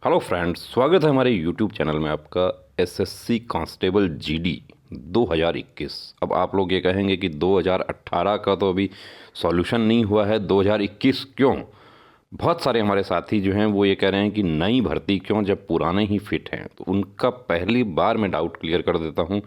Hello friends, स्वागत है हमारे यूट्यूब चैनल में आपका। SSC constable GD 2021। अब आप लोग ये कहेंगे कि 2018 का तो अभी सॉल्यूशन नहीं हुआ है, 2021 क्यों? बहुत सारे हमारे साथी जो हैं वो ये कह रहे हैं कि नई भर्ती क्यों जब पुराने ही फिट हैं। तो उनका पहली बार मैं डाउट क्लियर कर देता हूं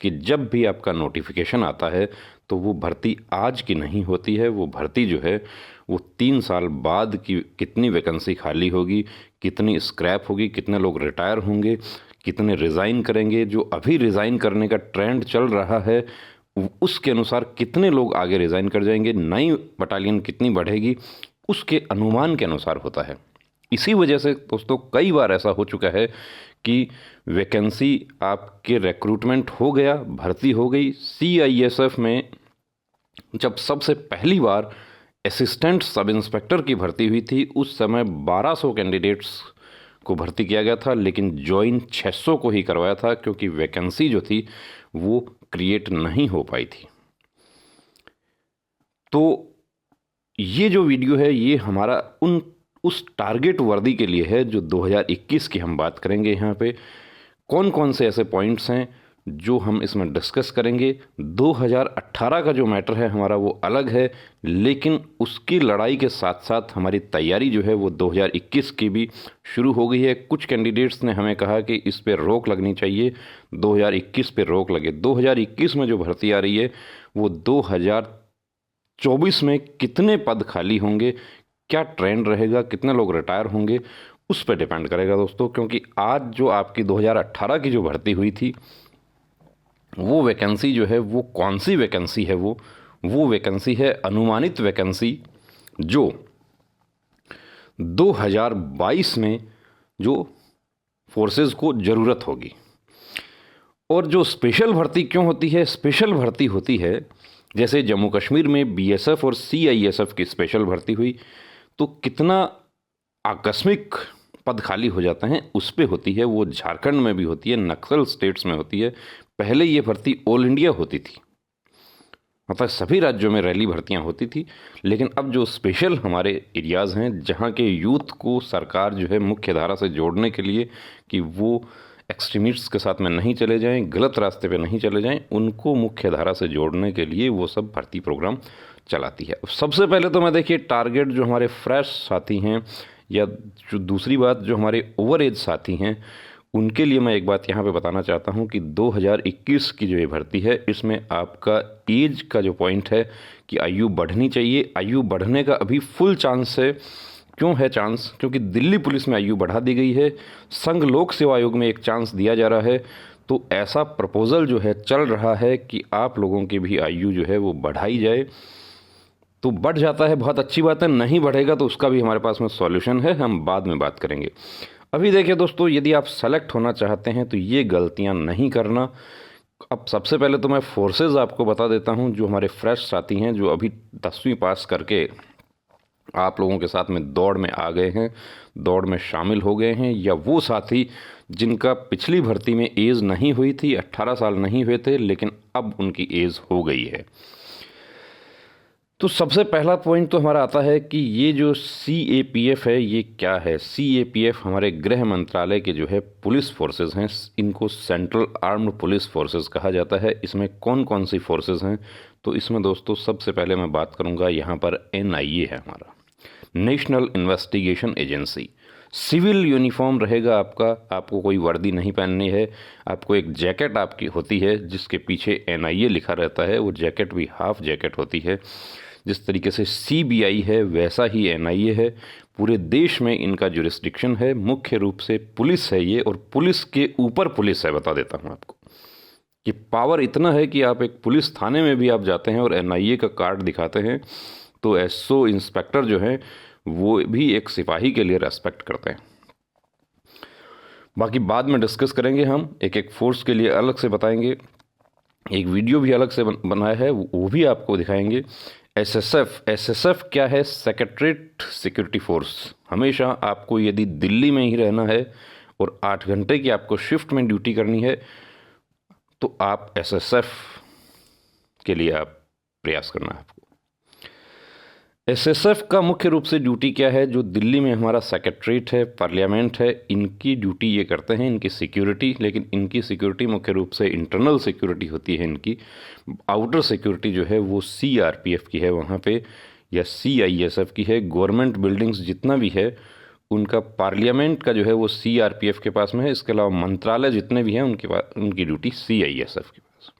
कि जब भी आपका नोटिफिकेशन आता है तो वो भर्ती आज की नहीं होती है। वो भर्ती जो है वो 3 साल बाद की कितनी वैकेंसी खाली होगी, कितनी स्क्रैप होगी, कितने लोग रिटायर होंगे, कितने रिज़ाइन करेंगे, जो अभी रिज़ाइन करने का ट्रेंड चल रहा है उसके अनुसार कितने लोग आगे रिज़ाइन कर जाएंगे, नई बटालियन कितनी बढ़ेगी, उसके अनुमान के अनुसार होता है। इसी वजह से दोस्तों कई बार ऐसा हो चुका है कि वैकेंसी आपके रिक्रूटमेंट हो गया, भर्ती हो गई। सीआईएसएफ में जब सबसे पहली बार असिस्टेंट सब इंस्पेक्टर की भर्ती हुई थी उस समय 1200 कैंडिडेट्स को भर्ती किया गया था, लेकिन ज्वाइन 600 को ही करवाया था क्योंकि वैकेंसी जो थी वो क्रिएट नहीं हो पाई थी। तो ये जो वीडियो है ये हमारा उस टारगेट वर्दी के लिए है जो 2021 की हम बात करेंगे। यहाँ पे कौन कौन से ऐसे पॉइंट्स हैं जो हम इसमें डिस्कस करेंगे। 2018 का जो मैटर है हमारा वो अलग है, लेकिन उसकी लड़ाई के साथ साथ हमारी तैयारी जो है वो 2021 की भी शुरू हो गई है। कुछ कैंडिडेट्स ने हमें कहा कि इस पे रोक लगनी चाहिए, 2021 पे रोक लगे। 2021 में जो भर्ती आ रही है वो 2024 में कितने पद खाली होंगे, क्या ट्रेंड रहेगा, कितने लोग रिटायर होंगे, उस पर डिपेंड करेगा दोस्तों। क्योंकि आज जो आपकी 2018 की जो भर्ती हुई थी वो वैकेंसी जो है वो कौन सी वैकेंसी है, वो वैकेंसी है अनुमानित वैकेंसी जो 2022 में जो फोर्सेस को ज़रूरत होगी। और जो स्पेशल भर्ती क्यों होती है? स्पेशल भर्ती होती है जैसे जम्मू कश्मीर में बीएसएफ और सीआईएसएफ की स्पेशल भर्ती हुई तो कितना आकस्मिक पद खाली हो जाते हैं उस पे होती है। वो झारखंड में भी होती है, नक्सल स्टेट्स में होती है। पहले ये भर्ती ऑल इंडिया होती थी, मतलब सभी राज्यों में रैली भर्तियां होती थी। लेकिन अब जो स्पेशल हमारे एरियाज़ हैं जहां के यूथ को सरकार जो है मुख्य धारा से जोड़ने के लिए कि वो एक्सट्रीमिस्ट्स के साथ में नहीं चले जाएं, गलत रास्ते पे नहीं चले जाएं, उनको मुख्य धारा से जोड़ने के लिए वो सब भर्ती प्रोग्राम चलाती है। सबसे पहले तो मैं देखिए टारगेट जो हमारे फ्रेश साथी हैं या जो दूसरी बात जो हमारे ओवर एज साथी हैं उनके लिए मैं एक बात यहाँ पे बताना चाहता हूँ कि 2021 की जो ये भर्ती है इसमें आपका एज का जो पॉइंट है कि आयु बढ़नी चाहिए। आयु बढ़ने का अभी फुल चांस है। क्यों है चांस? क्योंकि दिल्ली पुलिस में आयु बढ़ा दी गई है, संघ लोक सेवा आयोग में एक चांस दिया जा रहा है। तो ऐसा प्रपोजल जो है चल रहा है कि आप लोगों की भी आयु जो है वो बढ़ाई जाए। तो बढ़ जाता है, बहुत अच्छी बात है। नहीं बढ़ेगा तो उसका भी हमारे पास में सॉल्यूशन है, हम बाद में बात करेंगे। अभी देखिए दोस्तों, यदि आप सेलेक्ट होना चाहते हैं तो ये गलतियां नहीं करना। अब सबसे पहले तो मैं फोर्सेस आपको बता देता हूं। जो हमारे फ्रेश साथी हैं जो अभी 10वीं पास करके आप लोगों के साथ में दौड़ में आ गए हैं, दौड़ में शामिल हो गए हैं, या वो साथी जिनका पिछली भर्ती में एज नहीं हुई थी, 18 साल नहीं हुए थे, लेकिन अब उनकी एज हो गई है। तो सबसे पहला पॉइंट तो हमारा आता है कि ये जो सीएपीएफ है ये क्या है। सीएपीएफ हमारे गृह मंत्रालय के जो है पुलिस फोर्सेस हैं, इनको सेंट्रल आर्म्ड पुलिस फोर्सेस कहा जाता है। इसमें कौन कौन सी फोर्सेस हैं? तो इसमें दोस्तों सबसे पहले मैं बात करूंगा यहाँ पर एनआईए है हमारा, national investigation agency. Civil uniform रहेगा आपका, आपको कोई वर्दी नहीं पहननी है। आपको एक जैकेट आपकी होती है जिसके पीछे एनआईए लिखा रहता है, वो जैकेट भी हाफ जैकेट होती है। जिस तरीके से सीबीआई है वैसा ही एनआईए है। पूरे देश में इनका जुरिस्डिक्शन है, मुख्य रूप से पुलिस है ये, और पुलिस के ऊपर पुलिस है। बता देता हूँ आपको कि पावर इतना है कि आप एक पुलिस थाने में भी आप जाते हैं और एनआईए का कार्ड दिखाते हैं तो एसओ इंस्पेक्टर जो है वो भी एक सिपाही के लिए रेस्पेक्ट करते हैं। बाकी बाद में डिस्कस करेंगे, हम एक एक फोर्स के लिए अलग से बताएंगे। एक वीडियो भी अलग से बनाया है, वो भी आपको दिखाएंगे। एसएसएफ क्या है? Secretariat security force. हमेशा आपको यदि दिल्ली में ही रहना है और 8 घंटे की आपको शिफ्ट में ड्यूटी करनी है तो आप एसएसएफ के लिए आप प्रयास करना है आपको। एसएसएफ का मुख्य रूप से ड्यूटी क्या है, जो दिल्ली में हमारा सेक्रेटरीट है, पार्लियामेंट है, इनकी ड्यूटी ये करते हैं, इनकी सिक्योरिटी। लेकिन इनकी सिक्योरिटी मुख्य रूप से इंटरनल सिक्योरिटी होती है इनकी। आउटर सिक्योरिटी जो है वो सीआरपीएफ की है वहाँ पे, या सीआईएसएफ की है। गवर्नमेंट बिल्डिंग्स जितना भी है उनका, पार्लियामेंट का जो है वो सीआरपीएफ के पास में है। इसके अलावा मंत्रालय जितने भी हैं उनके पास, उनकी ड्यूटी सीआईएसएफ के पास।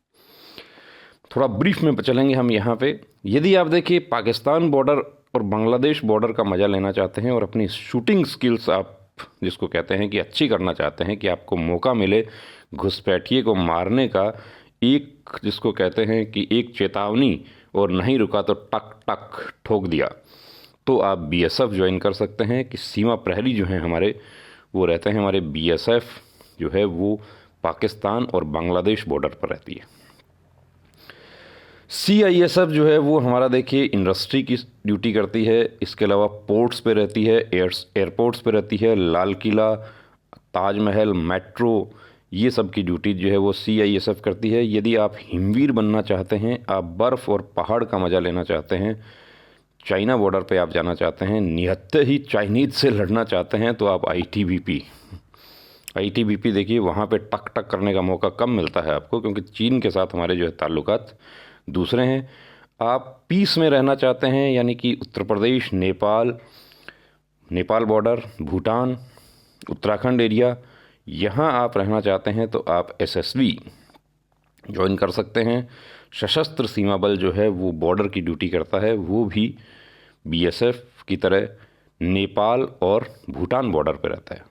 थोड़ा ब्रीफ में चलेंगे हम यहाँ पे। यदि आप देखिए पाकिस्तान बॉर्डर और बांग्लादेश बॉर्डर का मज़ा लेना चाहते हैं और अपनी शूटिंग स्किल्स आप जिसको कहते हैं कि अच्छी करना चाहते हैं, कि आपको मौका मिले घुसपैठिए को मारने का, एक जिसको कहते हैं कि एक चेतावनी और नहीं रुका तो टक टक ठोक दिया, तो आप बीएसएफ ज्वाइन कर सकते हैं। कि सीमा प्रहरी जो हैं हमारे, वो रहते हैं हमारे बीएसएफ जो है वो पाकिस्तान और बांग्लादेश बॉर्डर पर रहती है। सीआईएसएफ जो है वो हमारा देखिए इंडस्ट्री की ड्यूटी करती है। इसके अलावा पोर्ट्स पे रहती है, एयरपोर्ट्स पे रहती है, लाल किला, ताजमहल, मेट्रो, ये सब की ड्यूटी जो है वो सीआईएसएफ करती है। यदि आप हिमवीर बनना चाहते हैं, आप बर्फ़ और पहाड़ का मज़ा लेना चाहते हैं, चाइना बॉर्डर पे आप जाना चाहते हैं, निहत्ते ही चाइनीज़ से लड़ना चाहते हैं, तो आप आईटीबीपी देखिए, वहाँ पे टक टक करने का मौका कम मिलता है आपको, क्योंकि चीन के साथ हमारे जो है ताल्लुकात दूसरे हैं। आप पीस में रहना चाहते हैं, यानी कि उत्तर प्रदेश, नेपाल बॉर्डर, भूटान, उत्तराखंड एरिया, यहाँ आप रहना चाहते हैं तो आप एसएसबी ज्वाइन कर सकते हैं। सशस्त्र सीमा बल जो है वो बॉर्डर की ड्यूटी करता है, वो भी बीएसएफ की तरह नेपाल और भूटान बॉर्डर पर रहता है।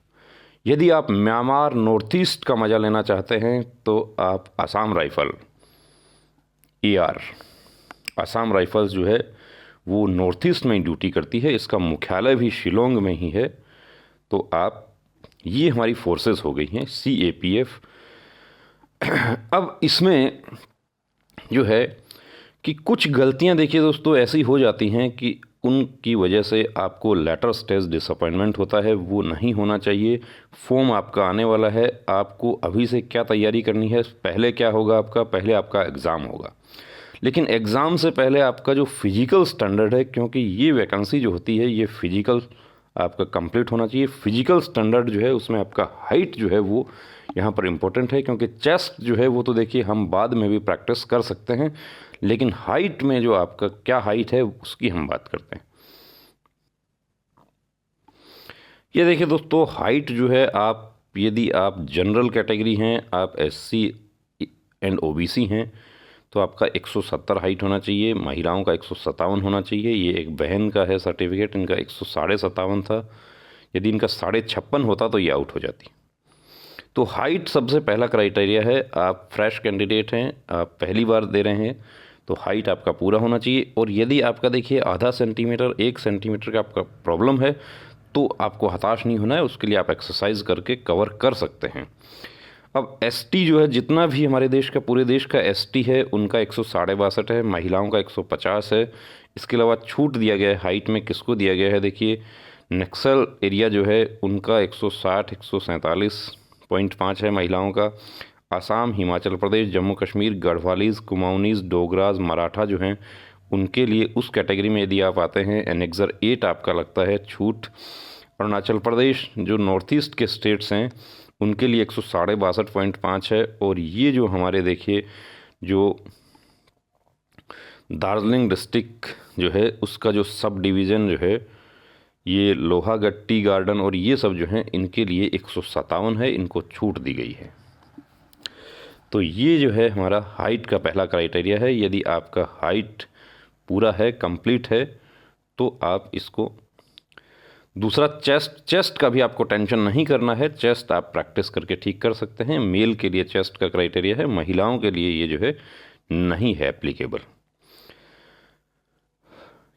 यदि आप म्यांमार नॉर्थ ईस्ट का मज़ा लेना चाहते हैं तो आप Assam rifle, AR Assam rifles जो है वो नॉर्थ ईस्ट में ड्यूटी करती है। इसका मुख्यालय भी शिलोंग में ही है। तो आप, ये हमारी फोर्सेस हो गई हैं सीएपीएफ। अब इसमें जो है कि कुछ गलतियां देखिए दोस्तों ऐसी हो जाती हैं कि उनकी वजह से आपको लेटर स्टेज डिसअपॉइंटमेंट होता है, वो नहीं होना चाहिए। फॉर्म आपका आने वाला है, आपको अभी से क्या तैयारी करनी है। पहले क्या होगा आपका, पहले आपका एग्ज़ाम होगा, लेकिन एग्ज़ाम से पहले आपका जो फिजिकल स्टैंडर्ड है, क्योंकि ये वैकेंसी जो होती है ये फिजिकल आपका कंप्लीट होना चाहिए। फिजिकल स्टैंडर्ड जो है उसमें आपका हाइट जो है वो यहाँ पर इम्पोर्टेंट है, क्योंकि चेस्ट जो है वो तो देखिए हम बाद में भी प्रैक्टिस कर सकते हैं, लेकिन हाइट में जो आपका क्या हाइट है उसकी हम बात करते हैं। ये देखिए दोस्तों, हाइट जो है, आप यदि आप जनरल कैटेगरी हैं, आप एससी एंड ओबीसी हैं, तो आपका 170 हाइट होना चाहिए। महिलाओं का 157 होना चाहिए। ये एक बहन का है सर्टिफिकेट, इनका 157.5 था। यदि इनका 56.5 होता तो ये आउट हो जाती। तो हाइट सबसे पहला क्राइटेरिया है। आप फ्रेश कैंडिडेट हैं, आप पहली बार दे रहे हैं, तो हाइट आपका पूरा होना चाहिए। और यदि आपका देखिए आधा सेंटीमीटर 1 सेंटीमीटर का आपका प्रॉब्लम है, तो आपको हताश नहीं होना है, उसके लिए आप एक्सरसाइज करके कवर कर सकते हैं। अब एसटी जो है, जितना भी हमारे देश का, पूरे देश का एसटी है, उनका 162 है, महिलाओं का 150 है। इसके अलावा छूट दिया गया है हाइट में, किसको दिया गया है देखिए, नक्सल एरिया जो है उनका 147.5 है महिलाओं का। आसाम, हिमाचल प्रदेश, जम्मू कश्मीर, गढ़वालीज, कुमाऊनीज, डोगराज, मराठा जो हैं उनके लिए उस कैटेगरी में यदि आप आते हैं, एनेक्सर 8 आपका लगता है छूट। अरुणाचल प्रदेश, जो नॉर्थ ईस्ट के स्टेट्स हैं, उनके लिए 162.5 है। और ये जो हमारे देखिए जो दार्जिलिंग डिस्ट्रिक्ट जो है उसका जो सब डिवीज़न जो है, ये लोहागट्टी गार्डन और ये सब जो हैं, इनके लिए 157 है, इनको छूट दी गई है। तो ये जो है हमारा हाइट का पहला क्राइटेरिया है। यदि आपका हाइट पूरा है, कंप्लीट है, तो आप इसको। दूसरा चेस्ट का भी आपको टेंशन नहीं करना है, चेस्ट आप प्रैक्टिस करके ठीक कर सकते हैं। मेल के लिए चेस्ट का क्राइटेरिया है, महिलाओं के लिए ये जो है नहीं है एप्लीकेबल।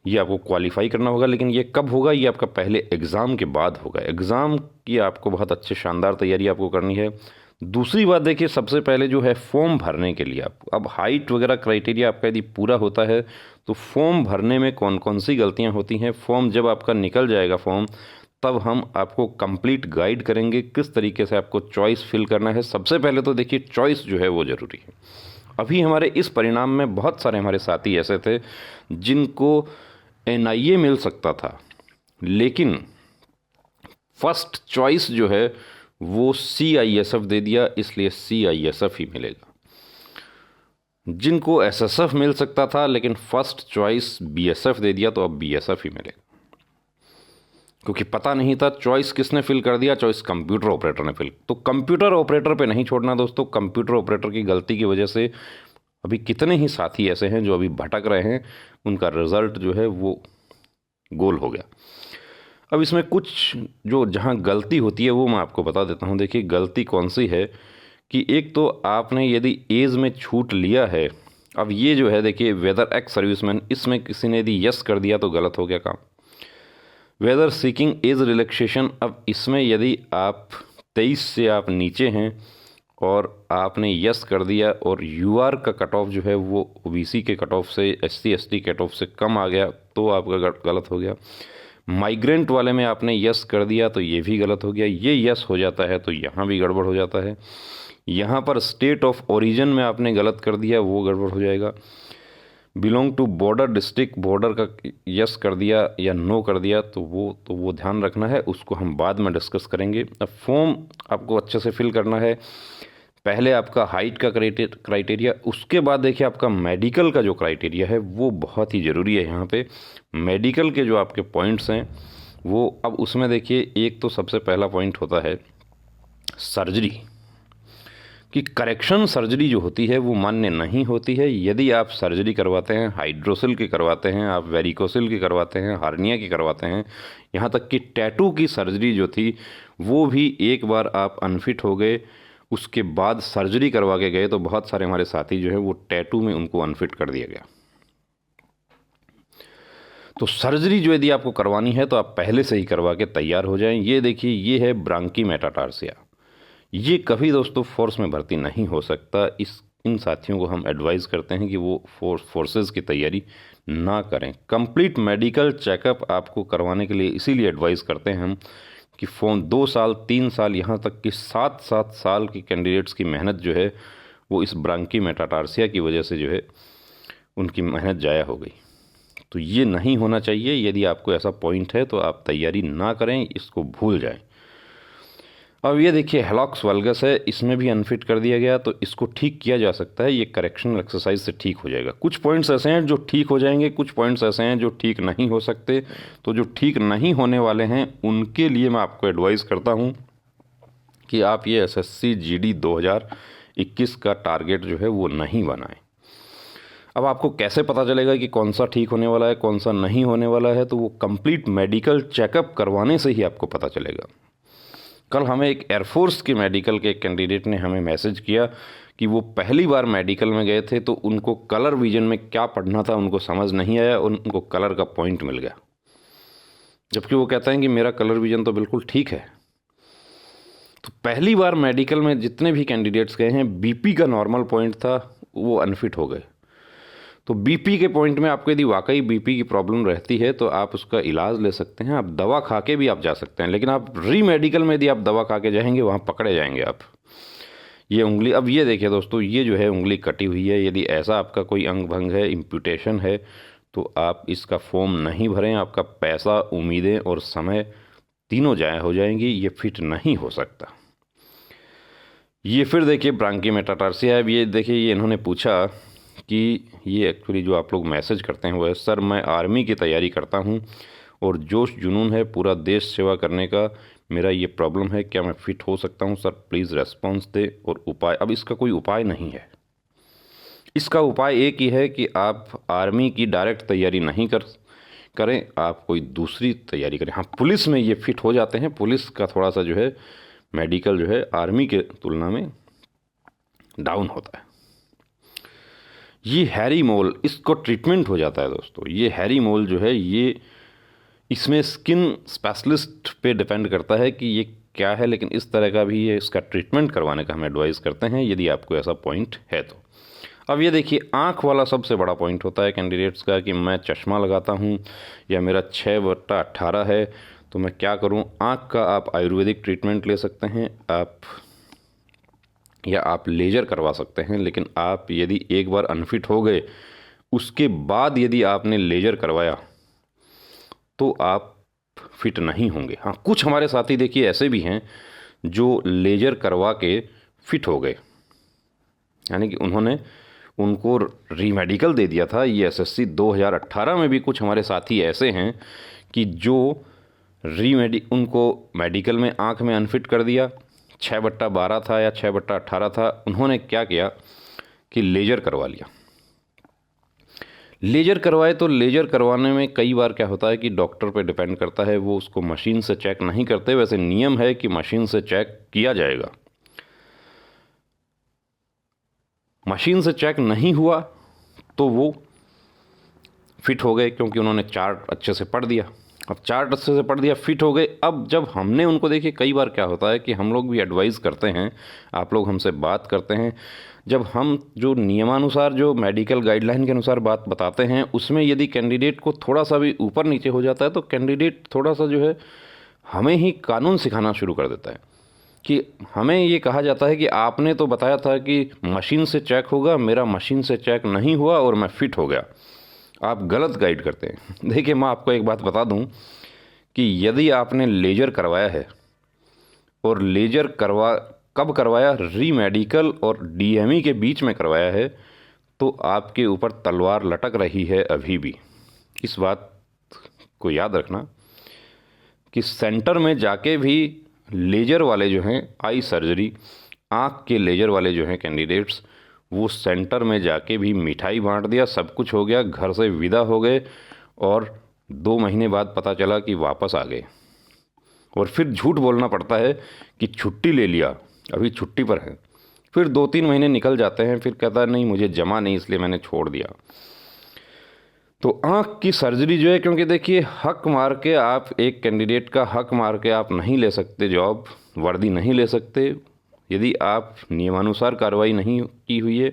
ये आपको क्वालिफाई करना होगा, लेकिन ये कब होगा, ये आपका पहले एग्ज़ाम के बाद होगा। एग्ज़ाम की आपको बहुत अच्छे शानदार तैयारी आपको करनी है। दूसरी बात देखिए, सबसे पहले जो है फॉर्म भरने के लिए आप, अब हाइट वगैरह क्राइटेरिया आपका यदि पूरा होता है तो फॉर्म भरने में कौन कौन सी गलतियां होती हैं, फॉर्म जब आपका निकल जाएगा फॉर्म, तब हम आपको कंप्लीट गाइड करेंगे किस तरीके से आपको चॉइस फिल करना है। सबसे पहले तो देखिए चॉइस जो है वो ज़रूरी है। अभी हमारे इस परिणाम में बहुत सारे हमारे साथी ऐसे थे जिनको NIA मिल सकता था, लेकिन फर्स्ट चॉइस जो है वो CISF दे दिया, इसलिए CISF ही मिलेगा। जिनको SSF मिल सकता था लेकिन फर्स्ट चॉइस BSF दे दिया, तो अब BSF ही मिलेगा, क्योंकि पता नहीं था। चॉइस किसने फिल कर दिया? चॉइस कंप्यूटर ऑपरेटर ने फिल। तो कंप्यूटर ऑपरेटर पे नहीं छोड़ना दोस्तों। कंप्यूटर ऑपरेटर की गलती की वजह से अभी कितने ही साथी ऐसे हैं जो अभी भटक रहे हैं, उनका रिजल्ट जो है वो गोल हो गया। अब इसमें कुछ जो जहाँ गलती होती है वो मैं आपको बता देता हूँ। देखिए गलती कौन सी है कि एक तो आपने यदि एज में छूट लिया है, अब ये जो है देखिए वेदर एक्स सर्विसमैन, इसमें किसी ने यदि यस कर दिया तो गलत हो गया काम। वेदर सीकिंग एज रिलैक्सेशन, अब इसमें यदि आप 23 से आप नीचे हैं और आपने यस कर दिया और UR का कट ऑफ जो है वो OBC के कट ऑफ से, SC ST कट ऑफ से कम आ गया, तो आपका गलत हो गया। माइग्रेंट वाले में आपने यस कर दिया तो ये भी गलत हो गया। ये यस हो जाता है तो यहाँ भी गड़बड़ हो जाता है। यहाँ पर स्टेट ऑफ ओरिजिन में आपने गलत कर दिया, वो गड़बड़ हो जाएगा। Belong to border district, border का यस कर दिया या नो कर दिया तो वो ध्यान रखना है, उसको हम बाद में डिस्कस करेंगे। अब फॉर्म आपको अच्छे से फिल करना है। पहले आपका हाइट का क्राइटेरिया, उसके बाद देखिए आपका मेडिकल का जो क्राइटेरिया है वो बहुत ही ज़रूरी है। यहाँ पे मेडिकल के जो आपके पॉइंट्स हैं वो, अब उसमें देखिए एक तो सबसे पहला पॉइंट होता है सर्जरी, कि करेक्शन सर्जरी जो होती है वो मान्य नहीं होती है। यदि आप सर्जरी करवाते हैं, हाइड्रोसिल की करवाते हैं, आप वेरिकोसिल की करवाते हैं, हार्निया की करवाते हैं, यहाँ तक कि टैटू की सर्जरी जो थी वो भी एक बार आप अनफिट हो गए, उसके बाद सर्जरी करवा के गए तो बहुत सारे हमारे साथी जो है वो टैटू में उनको अनफिट कर दिया गया। तो सर्जरी जो यदि आपको करवानी है तो आप पहले से ही करवा के तैयार हो जाएं। ये देखिए ये है ब्रांकी मेटाटार्सिया, ये कभी दोस्तों फोर्स में भर्ती नहीं हो सकता। इन साथियों को हम एडवाइस करते हैं कि वो फोर्सेस की तैयारी ना करें। कंप्लीट मेडिकल चेकअप आपको करवाने के लिए इसीलिए एडवाइस करते हैं हम कि 2 साल 3 साल यहाँ तक कि 7 साल की कैंडिडेट्स की मेहनत जो है वो इस ब्रांकी मेटाटार्सिया की वजह से जो है उनकी मेहनत ज़ाया हो गई। तो ये नहीं होना चाहिए। यदि आपको ऐसा पॉइंट है तो आप तैयारी ना करें, इसको भूल जाएं। अब ये देखिए हेलॉक्स वल्गस है, इसमें भी अनफिट कर दिया गया, तो इसको ठीक किया जा सकता है। ये करेक्शनल एक्सरसाइज से ठीक हो जाएगा। कुछ पॉइंट्स ऐसे हैं जो ठीक हो जाएंगे, कुछ पॉइंट्स ऐसे हैं जो ठीक नहीं हो सकते। तो जो ठीक नहीं होने वाले हैं उनके लिए मैं आपको एडवाइस करता हूँ कि आप ये SSC GD 2021 का टारगेट जो है वो नहीं बनाएं। अब आपको कैसे पता चलेगा कि कौन सा ठीक होने वाला है, कौन सा नहीं होने वाला है? तो वो कंप्लीट मेडिकल चेकअप करवाने से ही आपको पता चलेगा। कल हमें एक एयरफोर्स के मेडिकल के कैंडिडेट ने हमें मैसेज किया कि वो पहली बार मेडिकल में गए थे तो उनको कलर विजन में क्या पढ़ना था उनको समझ नहीं आया, उनको कलर का पॉइंट मिल गया, जबकि वो कहते हैं कि मेरा कलर विजन तो बिल्कुल ठीक है। तो पहली बार मेडिकल में जितने भी कैंडिडेट्स गए हैं, BP का नॉर्मल पॉइंट था, वो अनफिट हो गए। तो BP के पॉइंट में आपको यदि वाकई BP की प्रॉब्लम रहती है तो आप उसका इलाज ले सकते हैं, आप दवा खा के भी आप जा सकते हैं। लेकिन आप री मेडिकल में यदि आप दवा खा के जाएंगे वहाँ पकड़े जाएंगे आप। ये उंगली, अब ये देखिए दोस्तों, ये जो है उंगली कटी हुई है। यदि ऐसा आपका कोई अंग भंग है, इम्प्यूटेशन है, तो आप इसका फॉर्म नहीं भरें। आपका पैसा, उम्मीदें और समय तीनों जाया हो जाएंगी। ये फिट नहीं हो सकता। ये फिर देखिए ब्रांकी मेटाटार्सिया है। ये देखिए ये इन्होंने पूछा कि ये एक्चुअली जो आप लोग मैसेज करते हैं वो है, सर मैं आर्मी की तैयारी करता हूँ और जोश जुनून है पूरा देश सेवा करने का, मेरा ये प्रॉब्लम है, क्या मैं फिट हो सकता हूँ? सर प्लीज़ रेस्पॉन्स दे और उपाय। अब इसका कोई उपाय नहीं है। इसका उपाय एक ही है कि आप आर्मी की डायरेक्ट तैयारी नहीं करें, आप कोई दूसरी तैयारी करें। हाँ, पुलिस में ये फिट हो जाते हैं। पुलिस का थोड़ा सा जो है मेडिकल जो है आर्मी के तुलना में डाउन होता है। ये हैरी मोल, इसको ट्रीटमेंट हो जाता है दोस्तों। ये हैरी मोल जो है ये, इसमें स्किन स्पेशलिस्ट पे डिपेंड करता है कि ये क्या है, लेकिन इस तरह का भी ये इसका ट्रीटमेंट करवाने का हम एडवाइस करते हैं यदि आपको ऐसा पॉइंट है तो। अब ये देखिए आँख वाला सबसे बड़ा पॉइंट होता है कैंडिडेट्स का कि मैं चश्मा लगाता हूँ या मेरा 6/18 है, तो मैं क्या करूँ? आँख का आप आयुर्वेदिक ट्रीटमेंट ले सकते हैं, या आप लेजर करवा सकते हैं। लेकिन आप यदि एक बार अनफिट हो गए, उसके बाद यदि आपने लेजर करवाया तो आप फिट नहीं होंगे। हाँ, कुछ हमारे साथी देखिए ऐसे भी हैं जो लेजर करवा के फिट हो गए, यानी कि उनको रीमेडिकल दे दिया था। ये एसएससी 2018 में भी कुछ हमारे साथी ऐसे हैं कि जो उनको मेडिकल में आँख में अनफिट कर दिया, 6/12 था या 6/18 था, उन्होंने क्या किया कि लेजर करवा लिया। लेजर करवाए तो लेजर करवाने में कई बार क्या होता है कि डॉक्टर पे डिपेंड करता है, वो उसको मशीन से चेक नहीं करते। वैसे नियम है कि मशीन से चेक किया जाएगा। मशीन से चेक नहीं हुआ तो वो फिट हो गए, क्योंकि उन्होंने चार्ट अच्छे से पढ़ दिया। अब चार्ट अच्छे से पढ़ दिया, फिट हो गए। अब जब हमने उनको, देखिए कई बार क्या होता है कि हम लोग भी एडवाइस करते हैं, आप लोग हमसे बात करते हैं, जब हम जो नियमानुसार जो मेडिकल गाइडलाइन के अनुसार बात बताते हैं, उसमें यदि कैंडिडेट को थोड़ा सा भी ऊपर नीचे हो जाता है तो कैंडिडेट थोड़ा सा जो है हमें ही कानून सिखाना शुरू कर देता है कि हमें ये कहा जाता है कि आपने तो बताया था कि मशीन से चेक होगा, मेरा मशीन से चेक नहीं हुआ और मैं फिट हो गया। आप गलत गाइड करते हैं। देखिए, मैं आपको एक बात बता दूं कि यदि आपने लेजर करवाया है और लेजर कब करवाया, रीमेडिकल और डीएमई के बीच में करवाया है, तो आपके ऊपर तलवार लटक रही है अभी भी। इस बात को याद रखना कि सेंटर में जाके भी लेजर वाले जो हैं, आई सर्जरी, आँख के लेजर वाले जो हैं कैंडिडेट्स, वो सेंटर में जाके भी मिठाई बांट दिया, सब कुछ हो गया, घर से विदा हो गए और 2 महीने बाद पता चला कि वापस आ गए। और फिर झूठ बोलना पड़ता है कि छुट्टी ले लिया, अभी छुट्टी पर है। फिर 2-3 महीने निकल जाते हैं, फिर कहता है नहीं मुझे जमा नहीं, इसलिए मैंने छोड़ दिया। तो आँख की सर्जरी जो है, क्योंकि देखिए हक मार के आप एक कैंडिडेट का हक मार के आप नहीं ले सकते, जॉब वर्दी नहीं ले सकते यदि आप नियमानुसार कार्रवाई नहीं की हुई है,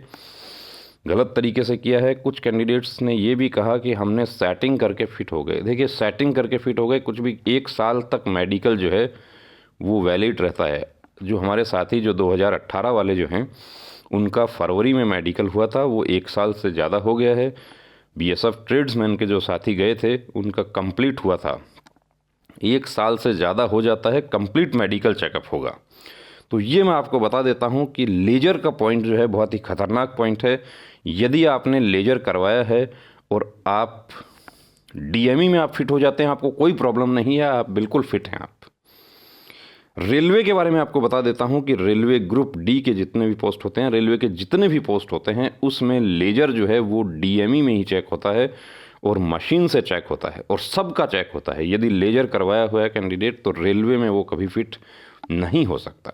गलत तरीके से किया है। कुछ कैंडिडेट्स ने ये भी कहा कि हमने सेटिंग करके फिट हो गए। देखिए, सेटिंग करके फिट हो गए कुछ भी, 1 साल तक मेडिकल जो है वो वैलिड रहता है। जो हमारे साथी जो 2018 वाले जो हैं, उनका फरवरी में मेडिकल हुआ था, वो 1 साल से ज़्यादा हो गया है। बीएसएफ ट्रेड्समैन के जो साथी गए थे, उनका कंप्लीट हुआ था, 1 साल से ज़्यादा हो जाता है, कंप्लीट मेडिकल चेकअप होगा। तो ये मैं आपको बता देता हूँ कि लेजर का पॉइंट जो है बहुत ही खतरनाक पॉइंट है। यदि आपने लेजर करवाया है और आप डीएमई में आप फिट हो जाते हैं, आपको कोई प्रॉब्लम नहीं है, आप बिल्कुल फिट हैं। आप रेलवे के बारे में आपको बता देता हूं कि रेलवे ग्रुप डी के जितने भी पोस्ट होते हैं, रेलवे के जितने भी पोस्ट होते हैं, उसमें लेजर जो है वो डीएमई में ही चेक होता है और मशीन से चेक होता है और सबका चेक होता है। यदि लेजर करवाया हुआ है कैंडिडेट तो रेलवे में वो कभी फिट नहीं हो सकता।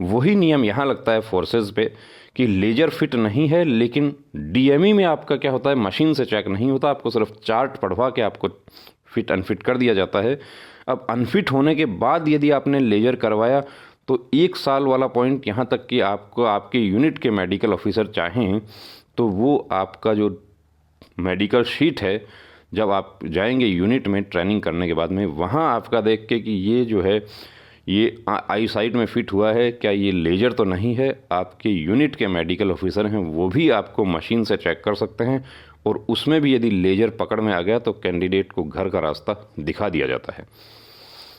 वही नियम यहाँ लगता है फोर्सेज पे कि लेजर फिट नहीं है, लेकिन डीएमई में आपका क्या होता है, मशीन से चेक नहीं होता, आपको सिर्फ चार्ट पढ़वा के आपको फिट अनफिट कर दिया जाता है। अब अनफिट होने के बाद यदि आपने लेजर करवाया तो 1 साल वाला पॉइंट, यहाँ तक कि आपको आपके यूनिट के मेडिकल ऑफिसर चाहें तो वो आपका जो मेडिकल शीट है, जब आप जाएंगे यूनिट में ट्रेनिंग करने के बाद में, वहाँ आपका देख के कि ये जो है ये आई साइट में फिट हुआ है, क्या ये लेजर तो नहीं है, आपके यूनिट के मेडिकल ऑफिसर हैं वो भी आपको मशीन से चेक कर सकते हैं। और उसमें भी यदि लेजर पकड़ में आ गया तो कैंडिडेट को घर का रास्ता दिखा दिया जाता है।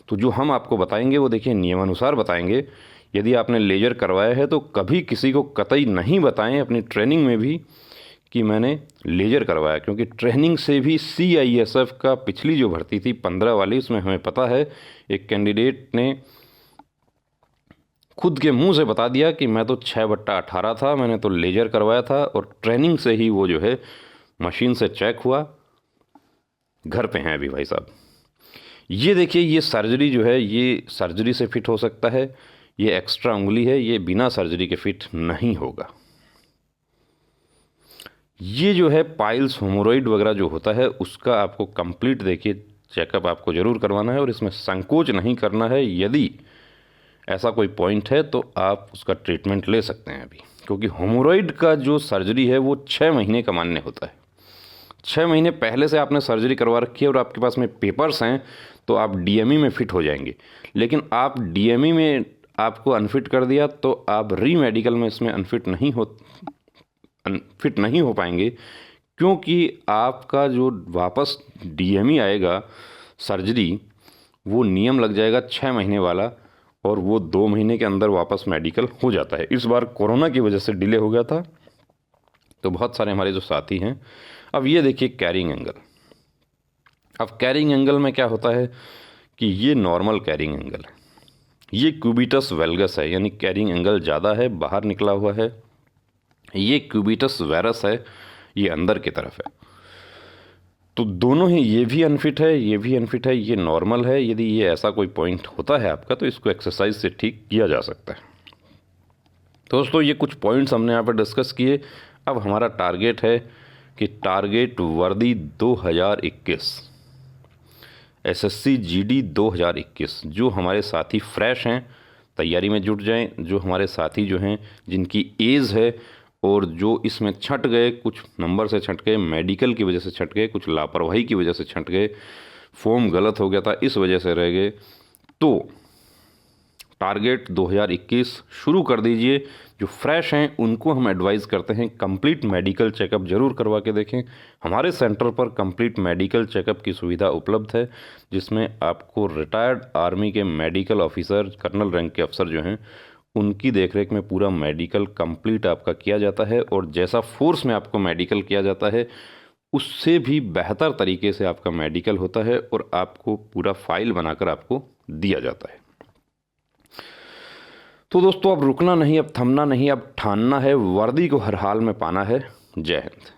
तो जो हम आपको बताएंगे वो देखिए नियमानुसार बताएंगे। यदि आपने लेजर करवाया है तो कभी किसी को कतई नहीं बताएं अपनी ट्रेनिंग में भी कि मैंने लेजर करवाया, क्योंकि ट्रेनिंग से भी CISF का पिछली जो भर्ती थी 15 वाली, उसमें हमें पता है एक कैंडिडेट ने खुद के मुंह से बता दिया कि मैं तो 6/18 था, मैंने तो लेजर करवाया था और ट्रेनिंग से ही वो जो है मशीन से चेक हुआ, घर पे हैं अभी भाई साहब। ये देखिए, ये सर्जरी जो है ये सर्जरी से फिट हो सकता है, ये एक्स्ट्रा उंगली है, ये बिना सर्जरी के फिट नहीं होगा। ये जो है पाइल्स, होमोरॉइड वगैरह जो होता है उसका आपको कंप्लीट देखिए चेकअप आपको ज़रूर करवाना है और इसमें संकोच नहीं करना है। यदि ऐसा कोई पॉइंट है तो आप उसका ट्रीटमेंट ले सकते हैं अभी, क्योंकि होमोरॉइड का जो सर्जरी है वो 6 महीने का मान्य होता है। 6 महीने पहले से आपने सर्जरी करवा रखी है और आपके पास में पेपर्स हैं तो आप डीएमई में फिट हो जाएंगे। लेकिन आप डीएमई में आपको अनफिट कर दिया तो आप रीमेडिकल में इसमें अनफिट नहीं हो पाएंगे, क्योंकि आपका जो वापस डीएमई आएगा सर्जरी वो नियम लग जाएगा 6 महीने वाला, और वो 2 महीने के अंदर वापस मेडिकल हो जाता है। इस बार कोरोना की वजह से डिले हो गया था, तो बहुत सारे हमारे जो साथी हैं। अब ये देखिए कैरिंग एंगल। अब कैरिंग एंगल में क्या होता है कि ये नॉर्मल कैरिंग एंगल है, ये क्यूबिटस वेल्गस है, यानी कैरिंग एंगल ज़्यादा है, बाहर निकला हुआ है। ये क्यूबिटस वेरस है, ये अंदर की तरफ है। तो दोनों ही, ये भी अनफिट है, ये भी अनफिट है, ये नॉर्मल है। यदि ये ऐसा कोई पॉइंट होता है आपका, तो इसको एक्सरसाइज से ठीक किया जा सकता है। दोस्तों, ये कुछ पॉइंट्स हमने यहाँ पर डिस्कस किए। अब हमारा टारगेट है कि टारगेट वर्दी 2021 एसएससी जीडी 2021, जो हमारे साथी फ्रेश हैं तैयारी में जुट जाएं। जो हमारे साथी जो हैं जिनकी एज है और जो इसमें छंट गए, कुछ नंबर से छंट गए, मेडिकल की वजह से छंट गए, कुछ लापरवाही की वजह से छंट गए, फॉर्म गलत हो गया था इस वजह से रह गए, तो टारगेट 2021 शुरू कर दीजिए। जो फ्रेश हैं उनको हम एडवाइस करते हैं कंप्लीट मेडिकल चेकअप जरूर करवा के देखें। हमारे सेंटर पर कंप्लीट मेडिकल चेकअप की सुविधा उपलब्ध है, जिसमें आपको रिटायर्ड आर्मी के मेडिकल ऑफिसर, कर्नल रैंक के अफसर जो हैं, उनकी देखरेख में पूरा मेडिकल कंप्लीट आपका किया जाता है। और जैसा फोर्स में आपको मेडिकल किया जाता है, उससे भी बेहतर तरीके से आपका मेडिकल होता है और आपको पूरा फाइल बनाकर आपको दिया जाता है। तो दोस्तों, अब रुकना नहीं, अब थमना नहीं, अब ठानना है, वर्दी को हर हाल में पाना है। जय हिंद।